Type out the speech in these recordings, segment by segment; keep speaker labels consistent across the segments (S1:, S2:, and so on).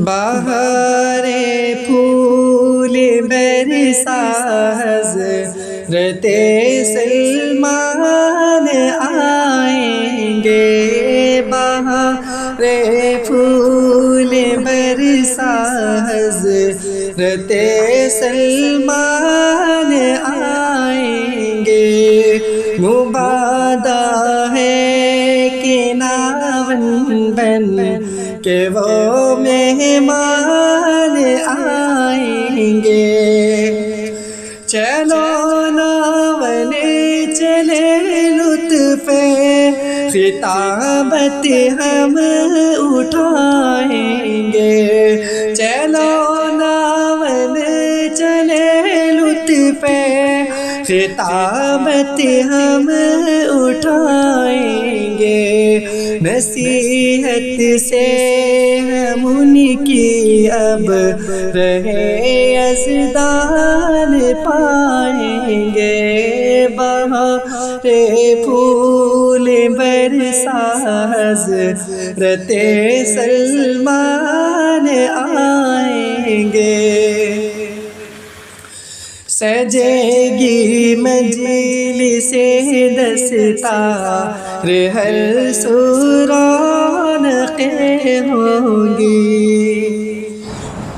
S1: بہار پھول برسا حضرت سلمان آئیں گے، بہار پھول برسا حضرت سلمان آئیں گے، مبادا ہے کہ ناون بن کہ وہ مہمان آئیں گے، چلو ناون چلے لطف خطابت ہم اٹھائیں گے، چلو ناون چلے لطف خطابت ہم اٹھائیں گے، نصیحت سے ہم ان کی اب رہے یزدان پائیں گے، بہار پھول برسا حضرت سلمان آئیں گے، سجے گی مجلس دستار ہر سو رونقیں ہوں گی،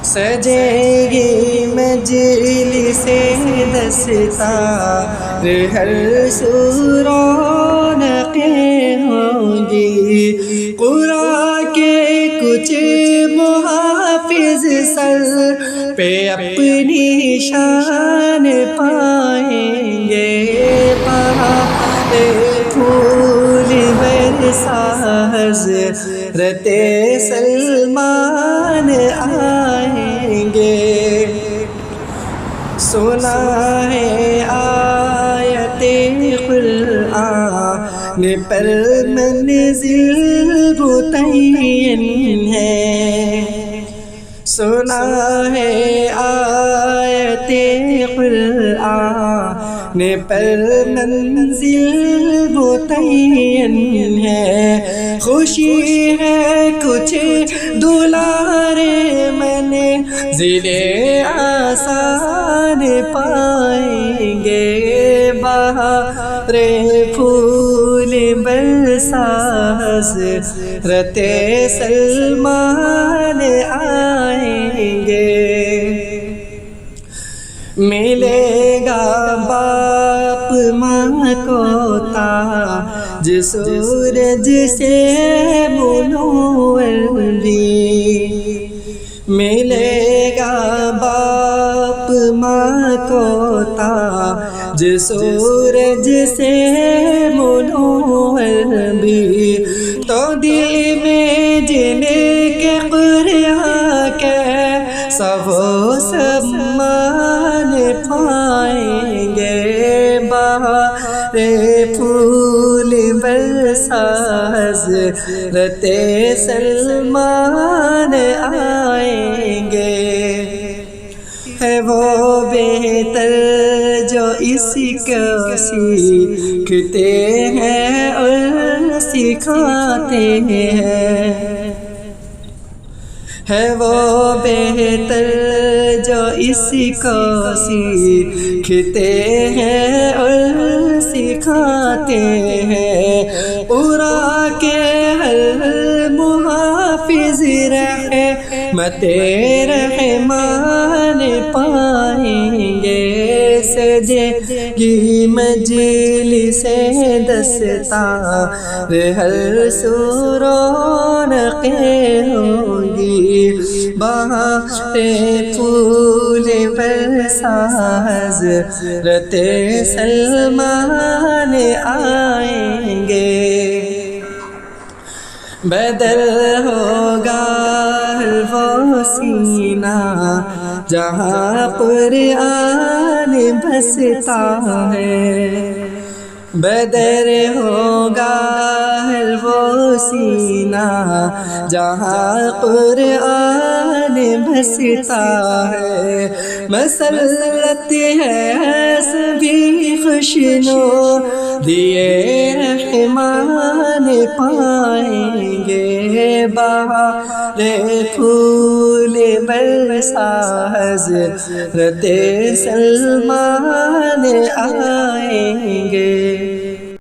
S1: سجے گی مجلس دستار ہر سو رونقیں ہوں گی، قرآن کے کچھ محافظ سر پہ اپنی شان پائیں گے، بہار پھول برسا حضرت سلمان آئیں گے، سنا ہے آیت قرآن پر منزل متعین ہے، سنا ہے آیت قرآن پر منزل متعین ہے، خوشی ہے کچھ دلارے منزل آسان پائیں گے، بہار پھول برسا حضرت سلمان آئیں گے، ملے گا باپ ماں کو تاج سورج سے منور بھی، ملے گا باپ ماں کو تاج سورج سے منور بھی، تو دل میں جن کے قرآن کے سب سمان پائیں گے، بہار پھول برسا حضرت سلمان آئیں گے، ہے وہ بہتر جو اس کو سیکھتے ہیں اور سکھاتے ہیں، ہے وہ بہتر جو اس کو سیکھتے ہیں اور سکھاتے ہیں، قرآن کے ہر محافظ رحمت رحمان پائیں گے، سجے گی مجلس دستار ہر سو رونقیں ہوں گی، بہار پھول برسا حضرت سلمان آئیں گے، بدل ہوگا وہ سینہ جہاں قرآن بستا ہے، بدر ہوگا وہ سینہ جہاں قرآن ہنستا ہے، مسلط ہے سبھی خوشنو دیے رحمان پائیں گے، بہار پھول برسا حضرت سلمان آئیں گے۔